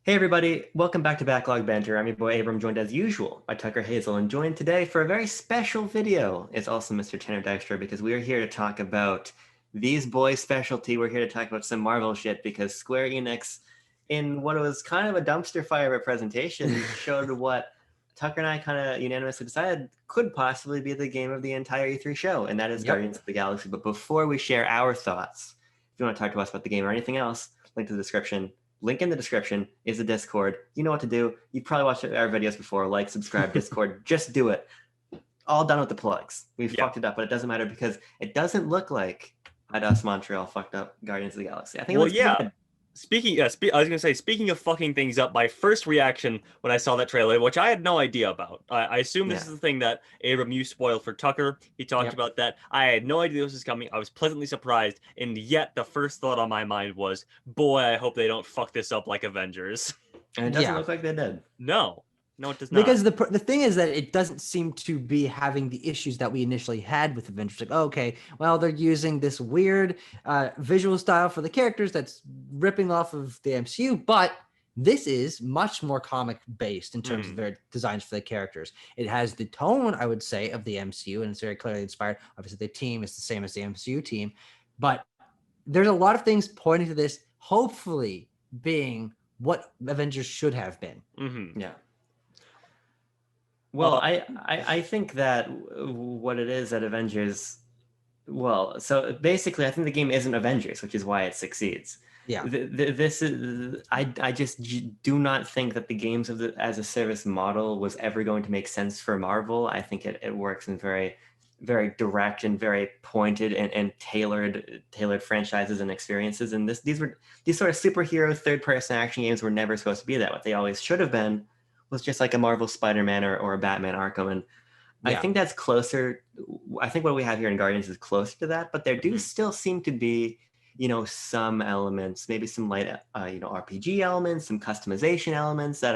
Hey everybody, welcome back to Backlog Banter. I'm your boy Abram, joined as usual by Tucker Hazel, and joined today for a very special video is also Mr. Tanner Dykstra, because we are here to talk about these boys' specialty. We're here to talk about some Marvel shit because Square Enix, in what was kind of a dumpster fire of a presentation, showed what Tucker and I kind of unanimously decided could possibly be the game of the entire E3 show, and that is Yep. Guardians of the Galaxy. But before we share our thoughts, if you want to talk to us about the game or anything else, link to the description. Link in the description is the Discord. You know what to do. You've probably watched our videos before. Like, subscribe, Discord. Just do it. All done with the plugs. We Yeah. fucked it up, but it doesn't matter because it doesn't look like Eidos Montreal fucked up Guardians of the Galaxy. I think it Well, looks pretty yeah. good. I was gonna say, speaking of fucking things up, my first reaction when I saw that trailer, which I had no idea about. I assume this Yeah. is the thing that Abram you spoiled for Tucker. He talked Yep. about that. I had no idea this was coming. I was pleasantly surprised, and yet the first thought on my mind was, "Boy, I hope they don't fuck this up like Avengers." And it doesn't Yeah. look like they did. No, no, it does not. Because the thing is that it doesn't seem to be having the issues that we initially had with Avengers. Like, okay, well, they're using this weird visual style for the characters that's ripping off of the MCU, but this is much more comic based in terms of their designs for the characters. It has the tone, I would say, of the MCU, and it's very clearly inspired. Obviously, the team is the same as the MCU team, but there's a lot of things pointing to this, hopefully being what Avengers should have been. Yeah. Well, I think that what it is at Avengers, well, so basically, I think the game isn't Avengers, which is why it succeeds. Yeah. This is I just do not think that the games of the as a service model was ever going to make sense for Marvel. I think it works in very direct and very pointed and tailored franchises and experiences. And these sort of superhero third person action games were never supposed to be that. What they always should have been was just like a Marvel Spider-Man or a Batman Arkham. And I think that's closer. I think what we have here in Guardians is closer to that, but there do still seem to be, some elements, maybe some light, RPG elements, some customization elements that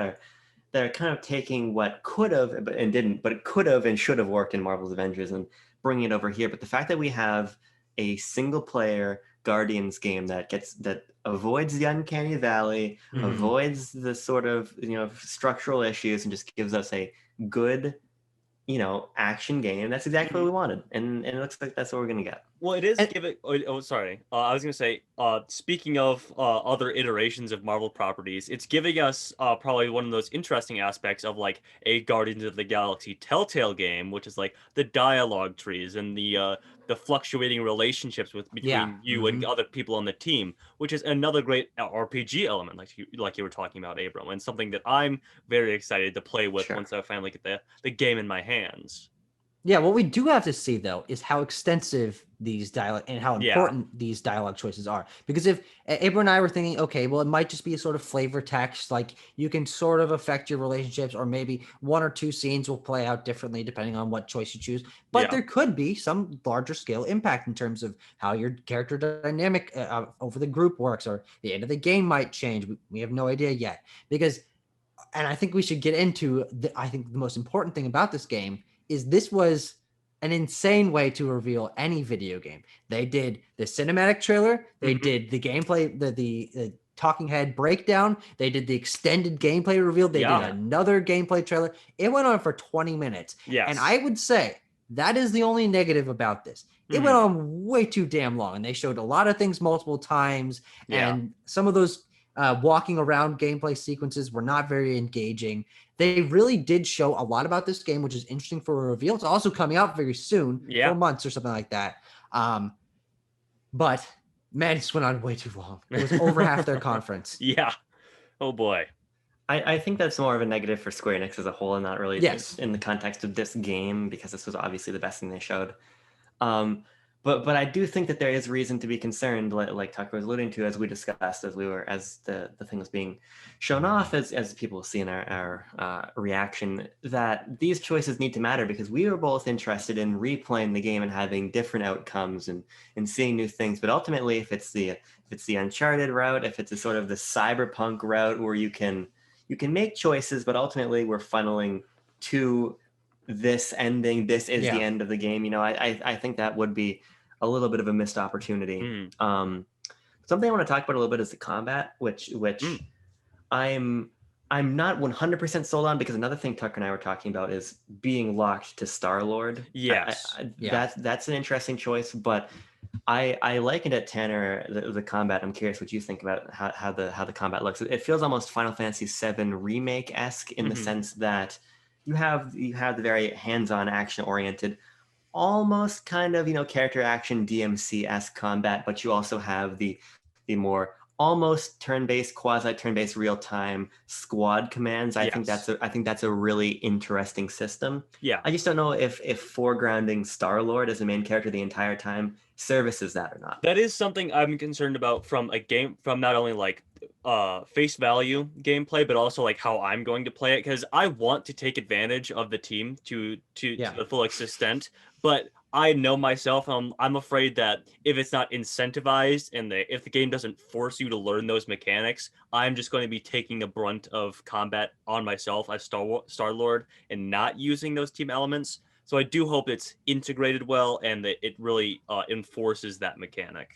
are kind of taking what could have and didn't, but it could have and should have worked in Marvel's Avengers and bringing it over here. But the fact that we have a single player Guardians game that avoids the uncanny valley, avoids the sort of structural issues, and just gives us a good action game. That's exactly what we wanted, and it looks like that's what we're gonna get. Well, it is giving. Oh, sorry. I was gonna say. Speaking of other iterations of Marvel properties, it's giving us probably one of those interesting aspects of like a Guardians of the Galaxy Telltale game, which is like the dialogue trees and the fluctuating relationships between you and other people on the team, which is another great RPG element, like you were talking about, Abram, and something that I'm very excited to play with once I finally get the game in my hands. Yeah, what we do have to see though is how extensive these dialogue and how important these dialogue choices are. Because if Abram and I were thinking, okay, well, it might just be a sort of flavor text, like you can sort of affect your relationships, or maybe one or two scenes will play out differently depending on what choice you choose. But there could be some larger scale impact in terms of how your character dynamic over the group works, or the end of the game might change. We have no idea yet. And I think we should get into I think the most important thing about this game is this was an insane way to reveal any video game. They did the cinematic trailer, they did the gameplay, the talking head breakdown, they did the extended gameplay reveal, they did another gameplay trailer. It went on for 20 minutes. And I would say that is the only negative about this. It went on way too damn long, and they showed a lot of things multiple times, and some of those walking around gameplay sequences were not very engaging. They really did show a lot about this game, which is interesting for a reveal. It's also coming out very soon, 4 months or something like that. But man, it just went on way too long. It was over half their conference. Yeah. Oh boy. I think that's more of a negative for Square Enix as a whole, and not really just in the context of this game, because this was obviously the best thing they showed. But I do think that there is reason to be concerned, like Tucker was alluding to, as we discussed, as the thing was being shown off, as people see in our reaction, that these choices need to matter, because we were both interested in replaying the game and having different outcomes and seeing new things. But ultimately, if it's the Uncharted route, if it's a sort of the cyberpunk route where you can make choices, but ultimately we're funneling to this ending, this is the end of the game. I think that would be a little bit of a missed opportunity. Something I want to talk about a little bit is the combat, which I'm not 100% sold on, because another thing Tucker and I were talking about is being locked to Star-Lord. Yes. That's an interesting choice, but I likened it, Tanner, the combat. I'm curious what you think about how the combat looks. It feels almost Final Fantasy VII remake-esque in the sense that you have the very hands-on, action-oriented, almost kind of, character action DMC-esque combat, but you also have the more almost turn-based, quasi turn-based real-time squad commands. I think that's a really interesting system. Yeah. I just don't know if foregrounding Star-Lord as the main character the entire time services that or not. That is something I'm concerned about from not only like face value gameplay, but also like how I'm going to play it, because I want to take advantage of the team to the full extent, but I know myself. I'm afraid that if it's not incentivized and if the game doesn't force you to learn those mechanics, I'm just going to be taking the brunt of combat on myself as Star-Lord and not using those team elements. So I do hope it's integrated well and that it really enforces that mechanic.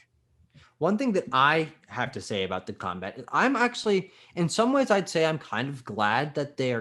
One thing that I have to say about the combat is I'm actually, in some ways, I'd say I'm kind of glad that they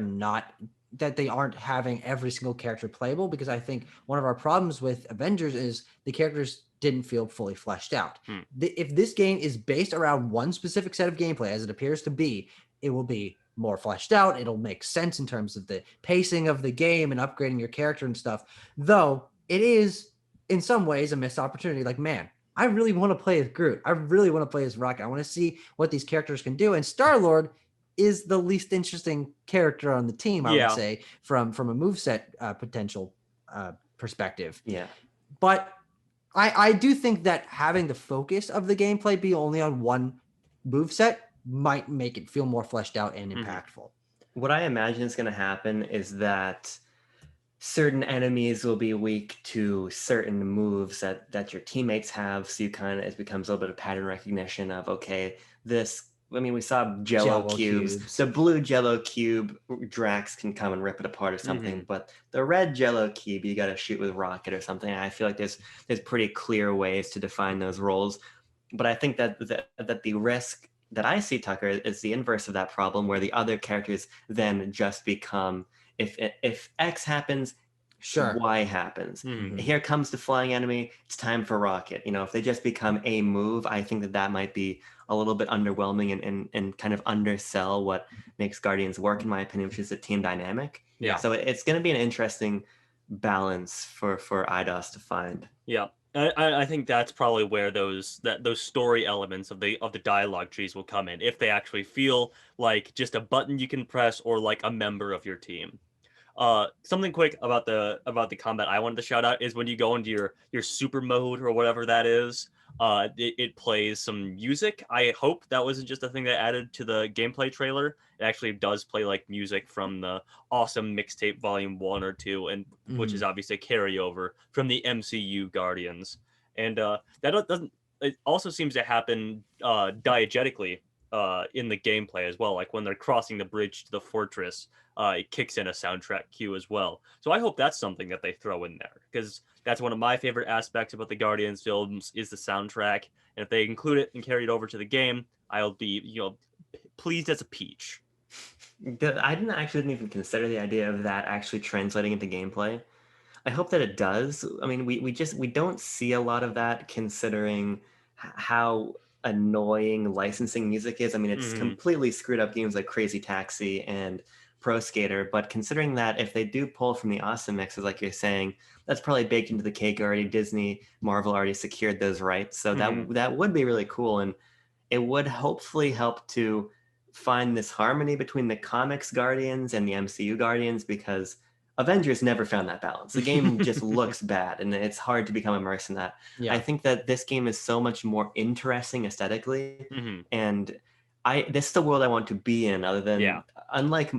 aren't having every single character playable, because I think one of our problems with Avengers is the characters didn't feel fully fleshed out. If this game is based around one specific set of gameplay, as it appears to be, it will be more fleshed out. It'll make sense in terms of the pacing of the game and upgrading your character and stuff. Though it is in some ways a missed opportunity. Like, man, I really want to play as Groot. I really want to play as Rocket. I want to see what these characters can do. And Star-Lord is the least interesting character on the team, I would say, from a moveset potential perspective. Yeah. But I do think that having the focus of the gameplay be only on one moveset might make it feel more fleshed out and impactful. What I imagine is going to happen is that certain enemies will be weak to certain moves that your teammates have. So it becomes a little bit of pattern recognition of, okay, we saw Jello cubes. The blue Jello cube, Drax can come and rip it apart or something, but the red Jello cube, you got to shoot with Rocket or something. And I feel like there's pretty clear ways to define those roles. But I think that the risk that I see, Tucker, is the inverse of that problem, where the other characters then just become, if X happens, Y happens. Here comes the flying enemy. It's time for Rocket. If they just become a move, I think that might be a little bit underwhelming and kind of undersell what makes Guardians work, in my opinion, which is the team dynamic. Yeah. So it's going to be an interesting balance for IDOS to find. Yeah. I think that's probably where those story elements of the dialogue trees will come in, if they actually feel like just a button you can press or like a member of your team. Something quick about the combat I wanted to shout out is when you go into your super mode or whatever that is, it plays some music. I hope that wasn't just a thing that added to the gameplay trailer. It actually does play like music from the awesome mixtape volume 1 or 2, and which is obviously a carryover from the MCU Guardians. And that doesn't. It also seems to happen diegetically in the gameplay as well. Like when they're crossing the bridge to the fortress, it kicks in a soundtrack cue as well. So I hope that's something that they throw in there, because that's one of my favorite aspects about the Guardians films is the soundtrack. And if they include it and carry it over to the game, I'll be pleased as a peach. I didn't even consider the idea of that actually translating into gameplay. I hope that it does. I mean, we don't see a lot of that, considering how annoying licensing music is. I mean, it's completely screwed up games like Crazy Taxi and Pro Skater, but considering that if they do pull from the awesome mixes, like you're saying, that's probably baked into the cake already. Disney, Marvel already secured those rights, so that would be really cool, and it would hopefully help to find this harmony between the comics Guardians and the MCU Guardians, because Avengers never found that balance. The game just looks bad, and it's hard to become immersed in that. Yeah. I think that this game is so much more interesting aesthetically, and this is the world I want to be in. Other than unlike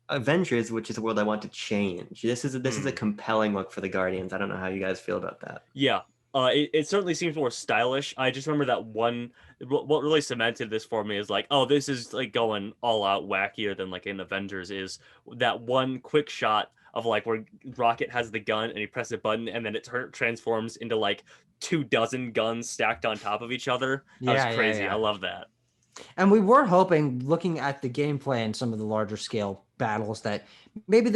Avengers, which is a world I want to change. This is a compelling look for the Guardians. I don't know how you guys feel about that. Yeah. It certainly seems more stylish. I just remember that one. What really cemented this for me is like, oh, this is like going all out wackier than like in Avengers. Is that one quick shot of like where Rocket has the gun and he presses a button and then it transforms into like 24 guns stacked on top of each other. That was crazy. I love that. And we were hoping, looking at the gameplay and some of the larger scale battles, that maybe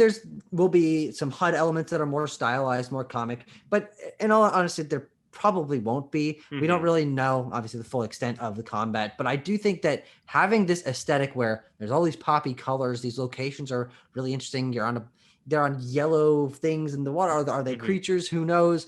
will be some HUD elements that are more stylized, more comic. But in all honesty, there probably won't be. We don't really know, obviously, the full extent of the combat. But I do think that having this aesthetic where there's all these poppy colors, these locations are really interesting. They're on yellow things in the water. Are they creatures? Who knows?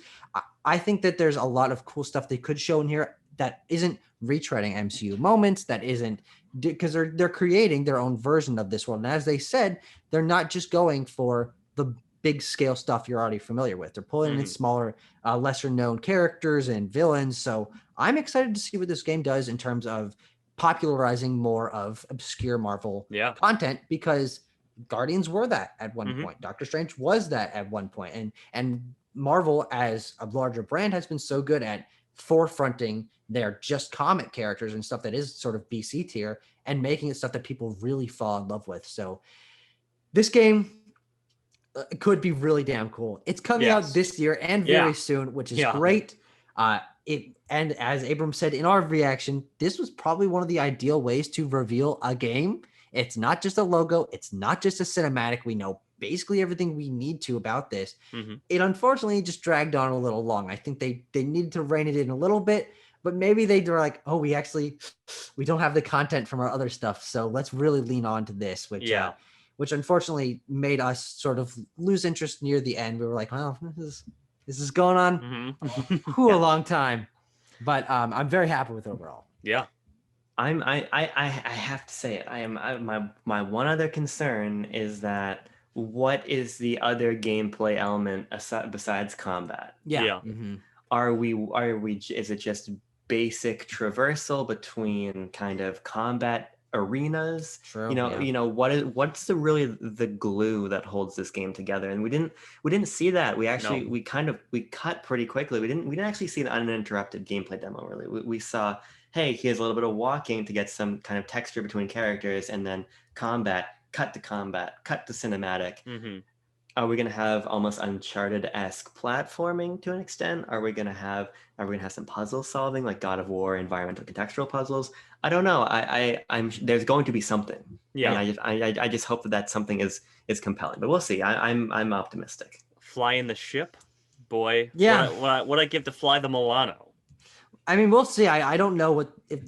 I think that there's a lot of cool stuff they could show in here that isn't retreading MCU moments, that isn't, because they're creating their own version of this world. And as they said, they're not just going for the big scale stuff you're already familiar with. They're pulling in smaller, lesser known characters and villains. So I'm excited to see what this game does in terms of popularizing more of obscure Marvel content, because Guardians were that at one point. Doctor Strange was that at one point. And Marvel as a larger brand has been so good at forefronting their just comic characters and stuff that is sort of BC tier and making it stuff that people really fall in love with. So this game could be really damn cool. It's coming out this year and very soon, which is great. And as Abram said in our reaction, this was probably one of the ideal ways to reveal a game. It's not just a logo. It's not just a cinematic. We know basically everything we need to about this. It unfortunately just dragged on a little long. I think they needed to rein it in a little bit, but maybe they were like, oh, we don't have the content from our other stuff, so let's really lean on to this, which unfortunately made us sort of lose interest near the end. We were like, well, this is going on a long time, but I'm very happy with overall. Yeah. I have to say it. My one other concern is that what is the other gameplay element besides combat? Yeah. Is it just basic traversal between kind of combat arenas? True, what's the glue that holds this game together? And we didn't see that. We cut pretty quickly. We didn't actually see the uninterrupted gameplay demo really. We saw, hey, here's a little bit of walking to get some kind of texture between characters, and then combat, cut to cinematic. Are we going to have almost Uncharted-esque platforming to an extent? Are we going to have some puzzle solving like God of War, environmental contextual puzzles? I don't know. I'm there's going to be something. Yeah. And I just hope that something is compelling. But we'll see. I'm optimistic. Flying the ship, boy. Yeah. What I give to fly the Milano. I mean, we'll see. I don't know if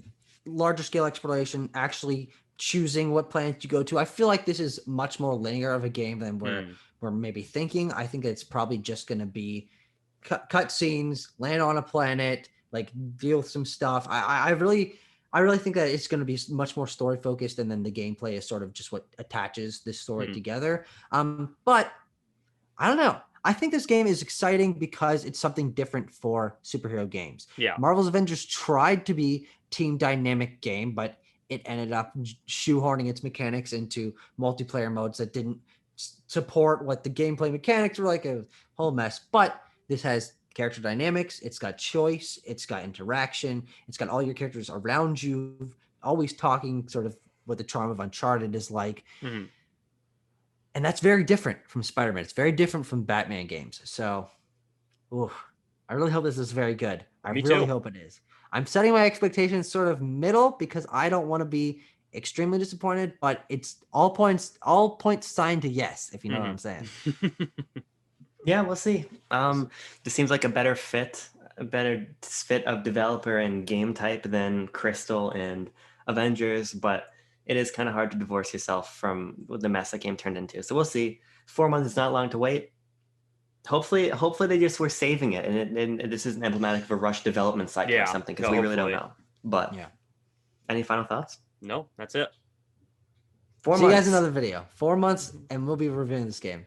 larger scale exploration actually choosing what planet you go to. I feel like this is much more linear of a game than we're maybe thinking. I think it's probably just going to be cut scenes, land on a planet, like deal with some stuff. I really think that it's going to be much more story focused, and then the gameplay is sort of just what attaches this story together. But I don't know. I think this game is exciting because it's something different for superhero games. Yeah. Marvel's Avengers tried to be team dynamic game, but it ended up shoehorning its mechanics into multiplayer modes that didn't support what the gameplay mechanics were, like a whole mess. But this has character dynamics. It's got choice. It's got interaction. It's got all your characters around you, always talking, sort of what the charm of Uncharted is like. And that's very different from Spider-Man. It's very different from Batman games. So, I really hope this is very good. I really hope it is. I'm setting my expectations sort of middle because I don't want to be extremely disappointed, but it's all points signed to yes, if you know what I'm saying. Yeah, we'll see. This seems like a better fit of developer and game type than Crystal and Avengers, but it is kind of hard to divorce yourself from the mess that game turned into. So we'll see. 4 months is not long to wait. Hopefully they just were saving it, and this isn't emblematic of a rushed development cycle or something, because we really don't know. But any final thoughts? No, that's it. 4 months. See you guys in another video. 4 months, and we'll be reviewing this game.